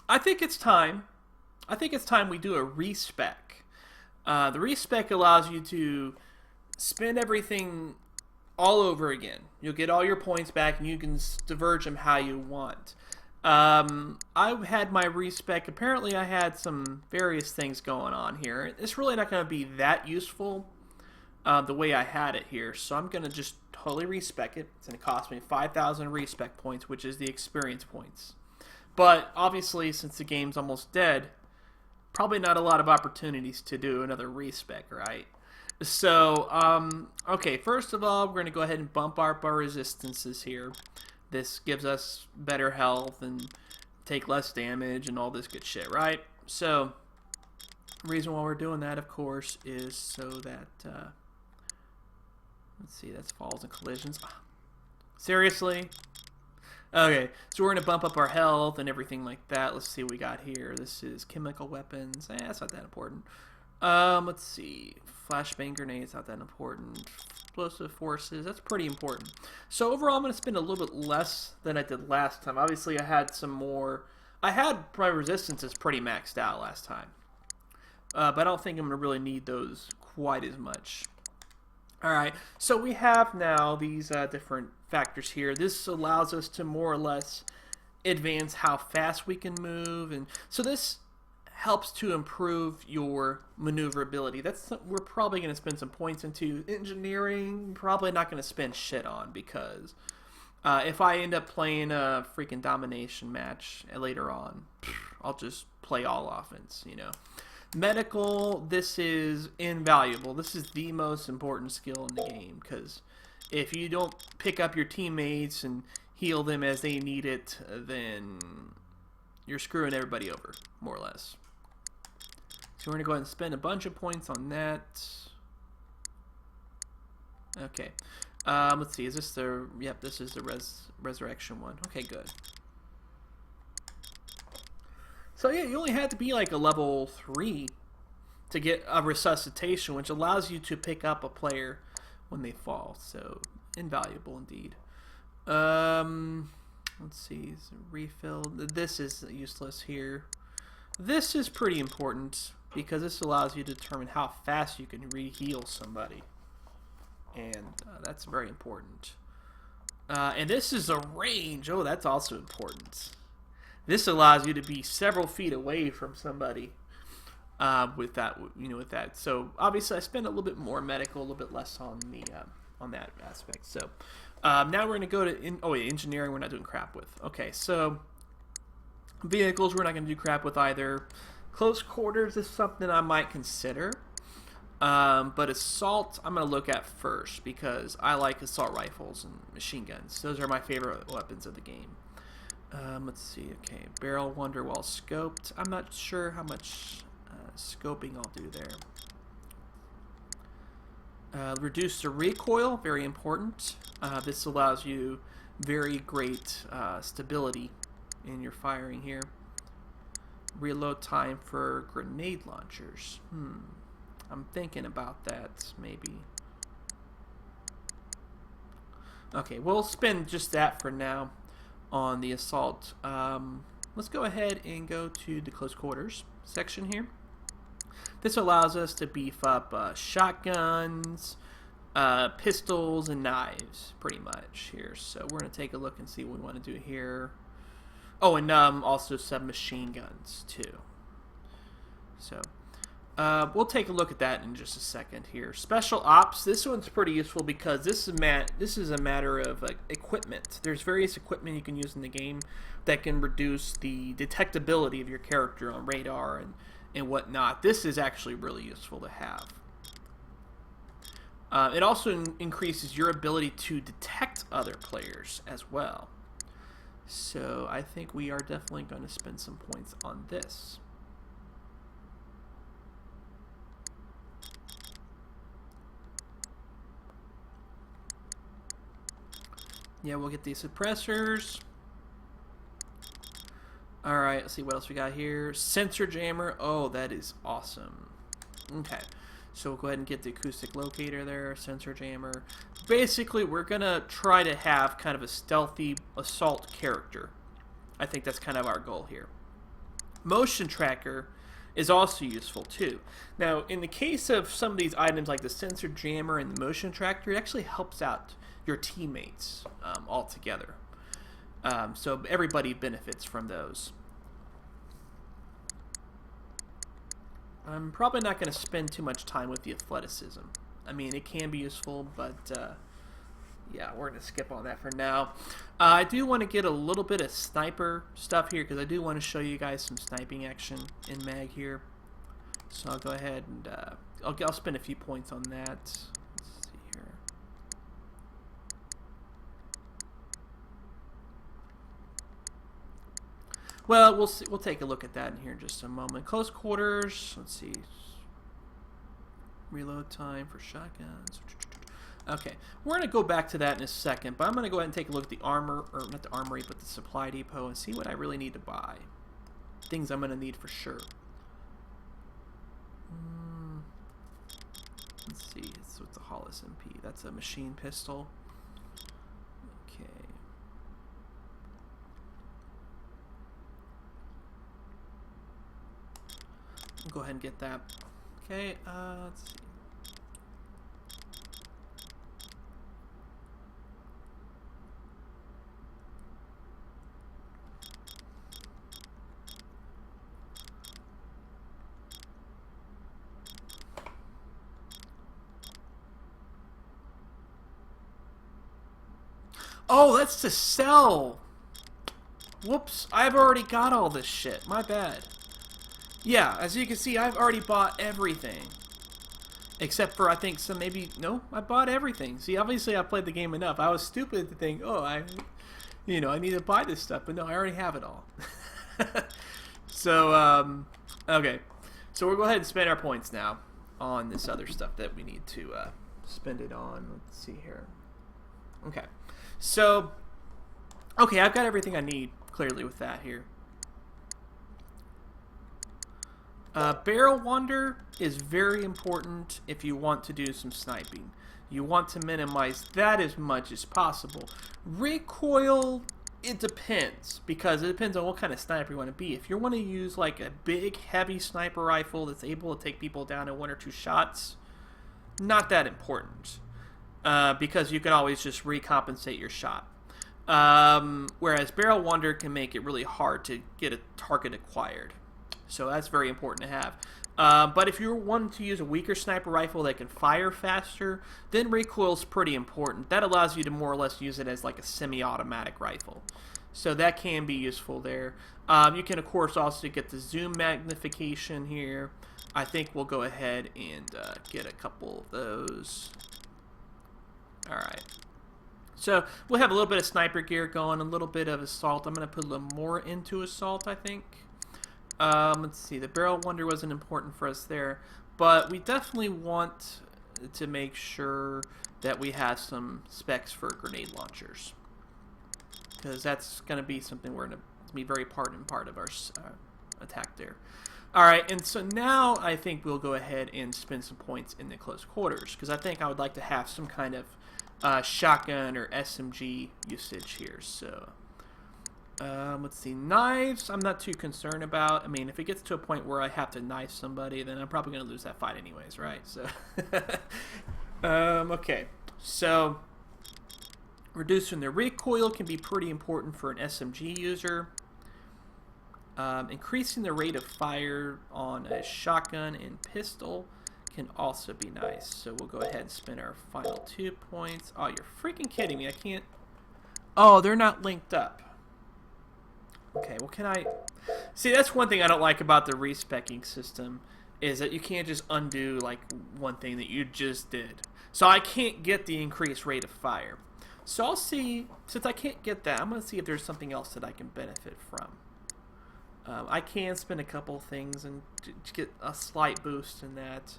I think it's time. I think it's time we do a respec. The respec allows you to spend everything all over again. You'll get all your points back, and you can diverge them how you want. I had my respec. Apparently, I had some various things going on here. It's really not going to be that useful the way I had it here, so I'm going to just totally respec it. It's going to cost me 5,000 respec points, which is the experience points. But obviously, since the game's almost dead, probably not a lot of opportunities to do another respec, right? So, okay, first of all, we're going to go ahead and bump up our resistances here. This gives us better health and take less damage and all this good shit, right? So, the reason why we're doing that, of course, is so that, let's see, that's falls and collisions. Seriously? Okay, so we're going to bump up our health and everything like that. Let's see what we got here. This is chemical weapons. That's not that important. Let's see. Flashbang grenades, not that important. Explosive forces, that's pretty important. So overall, I'm going to spend a little bit less than I did last time. Obviously, I had some more. I had my resistances pretty maxed out last time. But I don't think I'm going to really need those quite as much. Alright, so we have now these different factors here. This allows us to more or less advance how fast we can move, and so this helps to improve your maneuverability. We're probably going to spend some points into. Engineering, probably not going to spend shit on, because if I end up playing a freaking domination match later on, I'll just play all offense, you know. Medical, this is invaluable. This is the most important skill in the game, because if you don't pick up your teammates and heal them as they need it, then you're screwing everybody over, more or less. So we're going to go ahead and spend a bunch of points on that. Okay. Let's see, is this the... Yep, this is the resurrection one. Okay, good. So yeah, you only had to be like a level 3 to get a resuscitation, which allows you to pick up a player when they fall. So invaluable indeed. Let's see, refill. This is useless here. This is pretty important because this allows you to determine how fast you can re-heal somebody, and that's very important. And this is a range. Oh, that's also important. This allows you to be several feet away from somebody with that, with that. So obviously, I spend a little bit more medical, a little bit less on the on that aspect. So now we're going to go to engineering. We're not doing crap with. Okay, so vehicles we're not going to do crap with either. Close quarters is something I might consider, but assault I'm going to look at first because I like assault rifles and machine guns. Those are my favorite weapons of the game. Let's see. Okay, barrel wonder well scoped. I'm not sure how much scoping I'll do there. Reduce the recoil, very important. This allows you very great stability in your firing here. Reload time for grenade launchers. I'm thinking about that, maybe. Okay, we'll spend just that for now on the assault. Let's go ahead and go to the close quarters section here. This allows us to beef up shotguns, pistols, and knives, pretty much here. So we're going to take a look and see what we want to do here. Oh, and also submachine guns too. So we'll take a look at that in just a second here. Special ops. This one's pretty useful because this is a matter of equipment. There's various equipment you can use in the game that can reduce the detectability of your character on radar and whatnot. This is actually really useful to have. It also increases your ability to detect other players as well. So I think we are definitely going to spend some points on this. Yeah, we'll get these suppressors. Alright, let's see what else we got here. Sensor jammer. Oh, that is awesome. Okay. So we'll go ahead and get the acoustic locator there, sensor jammer. Basically, we're going to try to have kind of a stealthy assault character. I think that's kind of our goal here. Motion tracker is also useful too. Now, in the case of some of these items like the sensor jammer and the motion tracker, it actually helps out your teammates altogether. So everybody benefits from those. I'm probably not going to spend too much time with the athleticism. I mean, it can be useful, but yeah, we're going to skip on that for now. I do want to get a little bit of sniper stuff here because I do want to show you guys some sniping action in Mag here. So I'll go ahead and I'll spend a few points on that. Let's see here. Well, we'll see. We'll take a look at that in here in just a moment. Close quarters. Let's see. Reload time for shotguns. Okay, we're going to go back to that in a second, but I'm going to go ahead and take a look at the armor, or not the armory, but the supply depot and see what I really need to buy. Things I'm going to need for sure. Let's see, so it's a Hollis MP. That's a machine pistol. Okay. I'll go ahead and get that. Okay, let's see. Oh, that's to sell. Whoops, I've already got all this shit. My bad. Yeah, as you can see, I've already bought everything. Except for, I think, some maybe... No, I bought everything. See, obviously I played the game enough. I was stupid to think, oh, I need to buy this stuff. But no, I already have it all. So, okay. So we'll go ahead and spend our points now on this other stuff that we need to spend it on. Let's see here. Okay. So, okay, I've got everything I need, clearly, with that here. Barrel wander is very important if you want to do some sniping. You want to minimize that as much as possible. Recoil, it depends, because it depends on what kind of sniper you want to be. If you want to use like a big, heavy sniper rifle that's able to take people down in 1 or 2 shots, not that important. Because you can always just recompensate your shot. Whereas Barrel Wander can make it really hard to get a target acquired. So that's very important to have. But if you want to use a weaker sniper rifle that can fire faster, then recoil is pretty important. That allows you to more or less use it as like a semi-automatic rifle. So that can be useful there. You can, of course, also get the zoom magnification here. I think we'll go ahead and get a couple of those. Alright, so we'll have a little bit of sniper gear going, a little bit of assault. I'm going to put a little more into assault, I think. Let's see, the barrel wonder wasn't important for us there, but we definitely want to make sure that we have some specs for grenade launchers, because that's going to be something we're going to be very important part of our attack there. Alright, and so now I think we'll go ahead and spend some points in the close quarters, because I think I would like to have some kind of shotgun or SMG usage here. So let's see, knives I'm not too concerned about. I mean, if it gets to a point where I have to knife somebody, then I'm probably going to lose that fight anyways, right? So okay, so reducing the recoil can be pretty important for an SMG user. Increasing the rate of fire on a shotgun and pistol can also be nice. So we'll go ahead and spend our final 2 points. Oh, you're freaking kidding me. I can't... Oh, they're not linked up. Okay, well, can I... See, that's one thing I don't like about the respecing system, is that you can't just undo, like, one thing that you just did. So I can't get the increased rate of fire. So I'll see... Since I can't get that, I'm going to see if there's something else that I can benefit from. I can spend a couple things and get a slight boost in that.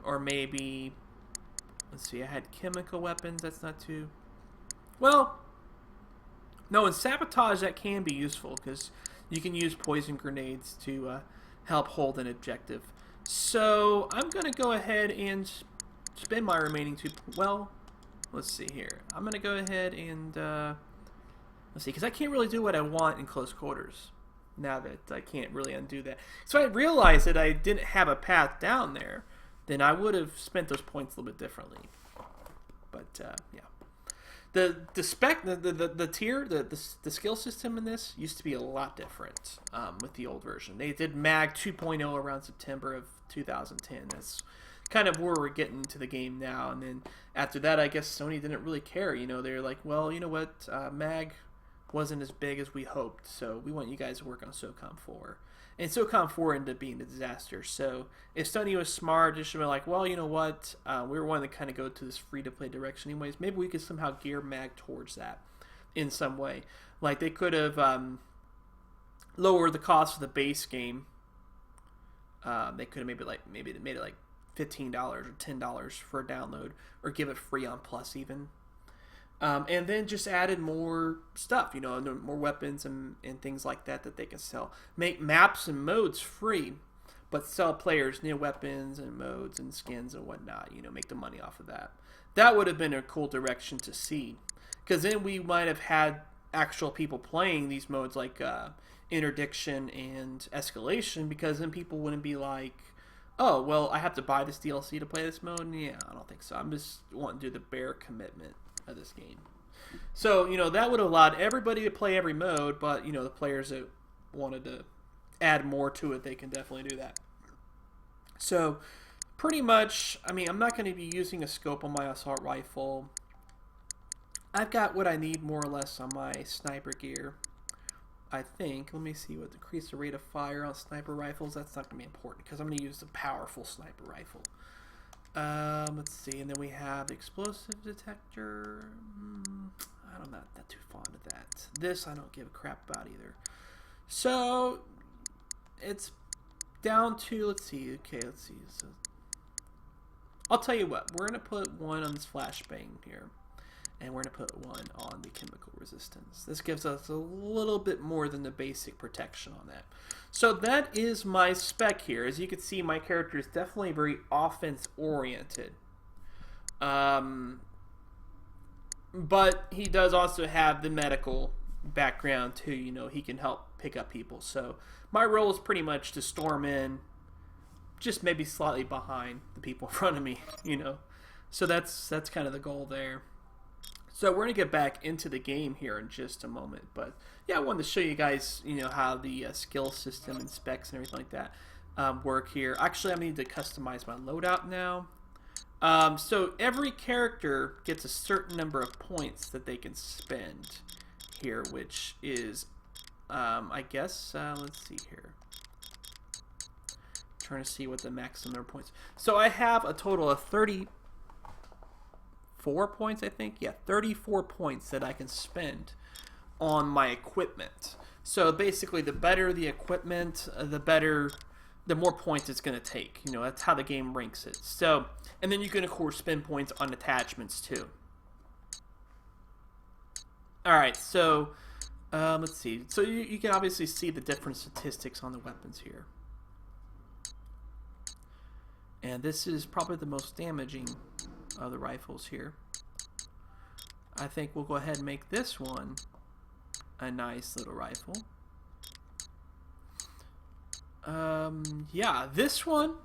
Or maybe, let's see, I had chemical weapons. That's not too... Well, no, in sabotage that can be useful, because you can use poison grenades to help hold an objective. So I'm going to go ahead and spend my remaining 2... Well, let's see here. I'm going to go ahead and... let's see, because I can't really do what I want in close quarters. now that I can't really undo that. So I realized that I didn't have a path down there, then I would have spent those points a little bit differently. But yeah, the spec, the tier, the skill system in this used to be a lot different with the old version. They did Mag 2.0 around September of 2010. That's kind of where we're getting to the game now. And then after that, I guess Sony didn't really care. You know, they're like, well, you know what, Mag wasn't as big as we hoped, so we want you guys to work on SOCOM 4. And SOCOM 4 ended up being a disaster. So if Sony was smart, just should be like, well, you know what, we were wanting to kind of go to this free-to-play direction anyways. Maybe we could somehow gear Mag towards that in some way. Like, they could have lowered the cost of the base game. They could have maybe made it like $15 or $10 for a download, or give it free on Plus even. And then just added more stuff, you know, more weapons and things like that they can sell. Make maps and modes free, but sell players new weapons and modes and skins and whatnot, you know, make the money off of that. That would have been a cool direction to see, because then we might have had actual people playing these modes like Interdiction and Escalation, because then people wouldn't be like, oh, well, I have to buy this DLC to play this mode? Yeah, I don't think so. I'm just wanting to do the bare commitment of this game. So, you know, that would have allowed everybody to play every mode, but, you know, the players that wanted to add more to it, they can definitely do that. So, pretty much, I mean, I'm not going to be using a scope on my assault rifle. I've got what I need more or less on my sniper gear, I think. Let me see what decrease the rate of fire on sniper rifles. That's not going to be important because I'm going to use the powerful sniper rifle. Let's see, and then we have the explosive detector. I'm not that too fond of that. This I don't give a crap about either. So it's down to, let's see. So I'll tell you what, we're gonna put one on this flashbang here, and we're gonna put one on the chemical resistance. This gives us a little bit more than the basic protection on that. So that is my spec here. As you can see, my character is definitely very offense oriented. But he does also have the medical background too. You know, he can help pick up people. So my role is pretty much to storm in, just maybe slightly behind the people in front of me, you know. So that's kind of the goal there. So we're going to get back into the game here in just a moment. But yeah, I wanted to show you guys, you know, how the skill system and specs and everything like that work here. Actually, I need to customize my loadout now. So every character gets a certain number of points that they can spend here, which is, I guess, let's see here. Trying to see what the maximum number of points. So I have a total of 34 points, I think. Yeah, 34 points that I can spend on my equipment. So basically, the better the equipment, the more points it's going to take. You know, that's how the game ranks it. So, and then you can, of course, spend points on attachments, too. Alright, so, let's see. So you can obviously see the different statistics on the weapons here. And this is probably the most damaging of the rifles here. I think we'll go ahead and make this one a nice little rifle. Yeah, this one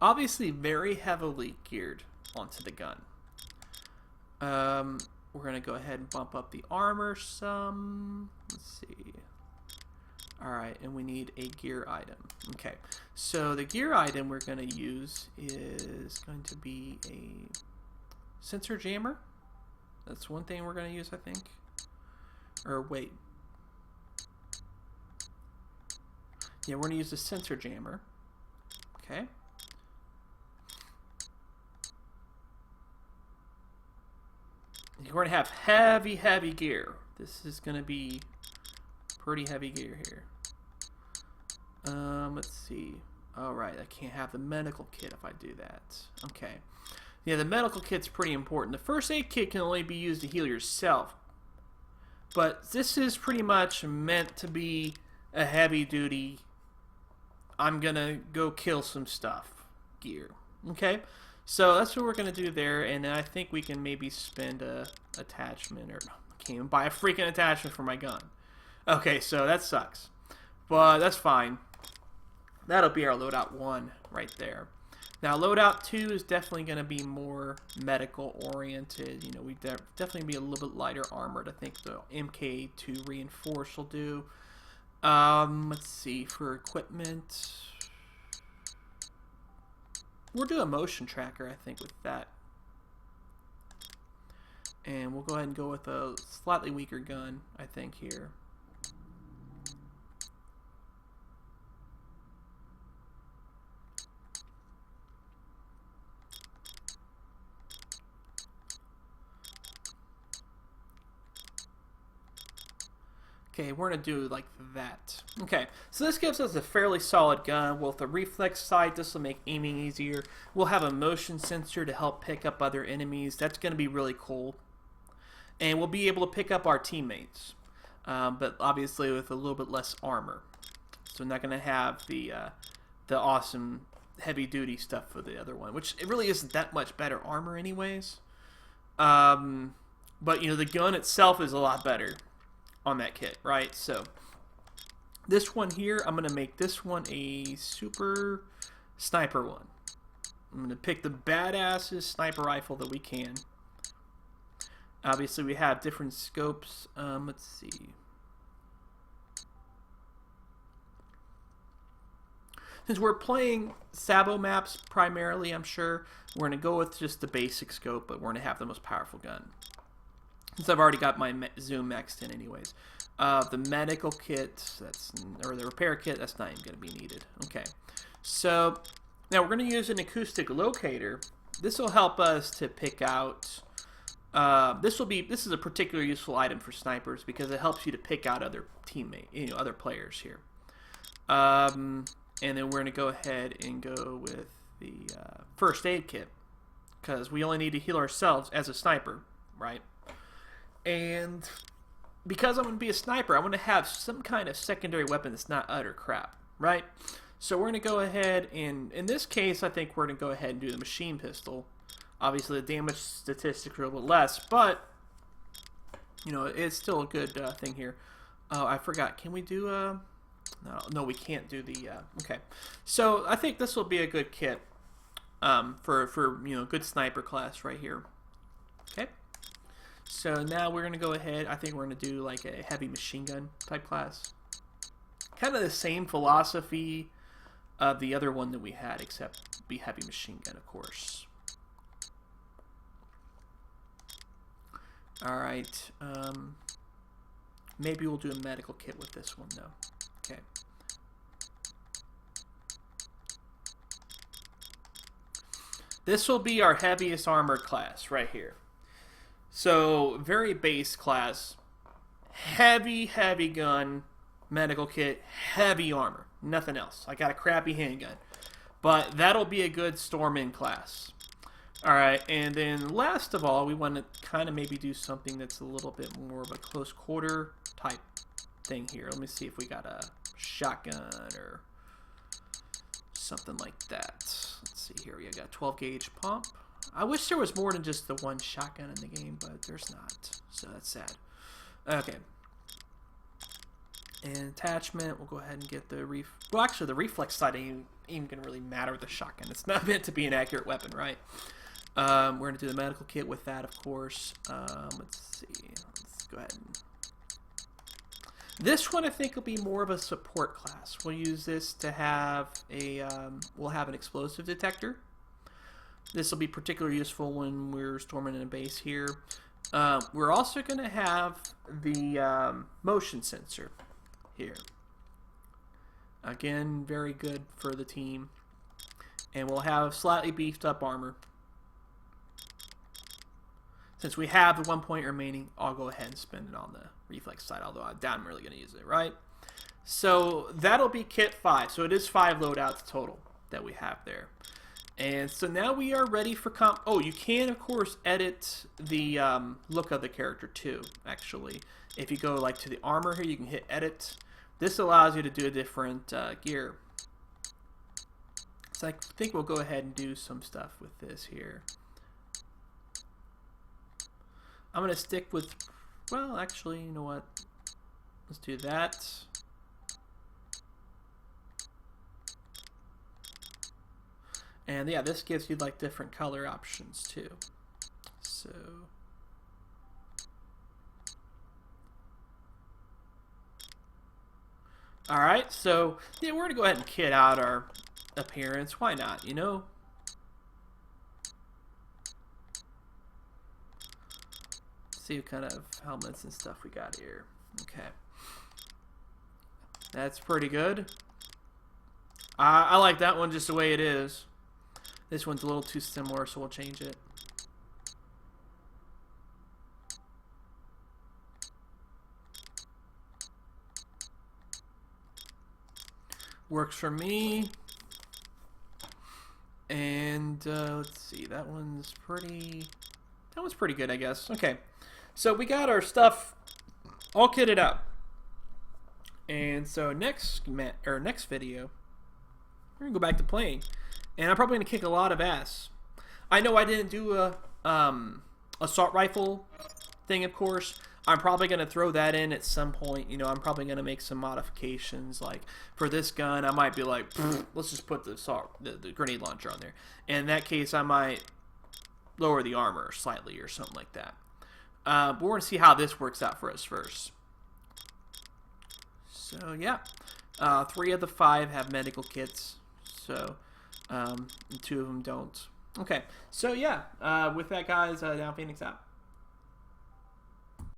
obviously very heavily geared onto the gun. We're gonna go ahead and bump up the armor some. Let's see. Alright, and we need a gear item. Okay, so the gear item we're going to use is going to be a sensor jammer. That's one thing we're going to use, I think. Or wait. Yeah, we're going to use the sensor jammer. Okay. You're going to have heavy gear. This is going to be pretty heavy gear here. Let's see. Alright, I can't have the medical kit if I do that. Okay. Yeah, the medical kit's pretty important. The first aid kit can only be used to heal yourself. But this is pretty much meant to be a heavy duty, I'm gonna go kill some stuff gear. Okay? So that's what we're gonna do there, and I think we can maybe spend a attachment, or I can't even buy a freaking attachment for my gun. Okay, so that sucks. but that's fine. That'll be our loadout 1 right there. Now, loadout 2 is definitely going to be more medical oriented. You know, we definitely be a little bit lighter armored. I think the MK2 reinforce will do. Let's see, for equipment, we'll do a motion tracker, I think, with that. And we'll go ahead and go with a slightly weaker gun, I think, here. Okay, we're going to do like that. Okay, so this gives us a fairly solid gun. With the reflex sight, this will make aiming easier. We'll have a motion sensor to help pick up other enemies. That's going to be really cool. And we'll be able to pick up our teammates, but obviously with a little bit less armor. So we're not going to have the awesome heavy-duty stuff for the other one, which it really isn't that much better armor anyways. But, you know, the gun itself is a lot better on that kit, right? So this one here, I'm going to make this one a super sniper one. I'm going to pick the badassest sniper rifle that we can. Obviously, we have different scopes. Let's see. Since we're playing Sabo maps primarily, I'm sure, we're going to go with just the basic scope, but we're going to have the most powerful gun. Since I've already got my zoom maxed in anyways. The medical kit, or the repair kit, that's not even going to be needed. Okay. So, now we're going to use an acoustic locator. This will help us to pick out... this is a particularly useful item for snipers because it helps you to pick out other other players here. And then we're going to go ahead and go with the first aid kit because we only need to heal ourselves as a sniper, right? And because I'm going to be a sniper, I want to have some kind of secondary weapon that's not utter crap, right? So we're going to go ahead and, in this case, I think we're going to go ahead and do the machine pistol. Obviously, the damage statistics are a little less, but, you know, it's still a good thing here. Oh, I forgot. Can we do no, we can't do the... okay. So, I think this will be a good kit for you know, good sniper class right here. Okay. So, now we're going to go ahead. I think we're going to do, like, a heavy machine gun type class. Kind of the same philosophy of the other one that we had, except be heavy machine gun, of course. Alright, maybe we'll do a medical kit with this one, though. Okay. This will be our heaviest armor class, right here. So, very base class. Heavy gun, medical kit, heavy armor. Nothing else. I got a crappy handgun. But that'll be a good storm-in class. Alright, and then last of all, we want to kind of maybe do something that's a little bit more of a close quarter type thing here. Let me see if we got a shotgun or something like that. Let's see here. We got 12 gauge pump. I wish there was more than just the one shotgun in the game, but there's not. So that's sad. Okay. And attachment, we'll go ahead and get the well, actually, the reflex sight ain't even going to really matter with the shotgun. It's not meant to be an accurate weapon, right? We're going to do the medical kit with that, of course. Let's see. Let's go ahead and... This one, I think, will be more of a support class. We'll use this to have a... we'll have an explosive detector. This will be particularly useful when we're storming in a base here. We're also going to have the motion sensor here. Again, very good for the team. And we'll have slightly beefed up armor. Since we have the 1 point remaining, I'll go ahead and spend it on the reflex side, although I doubt I'm really going to use it, right? So that'll be kit 5. So it is 5 loadouts total that we have there. And so now we are ready for comp. Oh, you can, of course, edit the look of the character too, actually. If you go like to the armor here, you can hit edit. This allows you to do a different gear. So I think we'll go ahead and do some stuff with this here. I'm going to stick with, well, actually, you know what? Let's do that. And yeah, this gives you like different color options too. So all right, so yeah, we're gonna go ahead and kit out our appearance. Why not, you know? See what kind of helmets and stuff we got here. Okay, that's pretty good. I like that one just the way it is. This one's a little too similar, so we'll change it. Works for me. And let's see, that one's pretty good, I guess. Okay, so we got our stuff all kitted out. And so next video, we're gonna go back to playing, and I'm probably gonna kick a lot of ass. I know I didn't do a assault rifle thing, of course. I'm probably gonna throw that in at some point. You know, I'm probably gonna make some modifications. Like for this gun, I might be like, let's just put the grenade launcher on there. And in that case, I might lower the armor slightly or something like that. But we're gonna see how this works out for us first. So yeah, 3 of the 5 have medical kits. So 2 of them don't. Okay, so yeah, with that, guys, Down Phoenix out.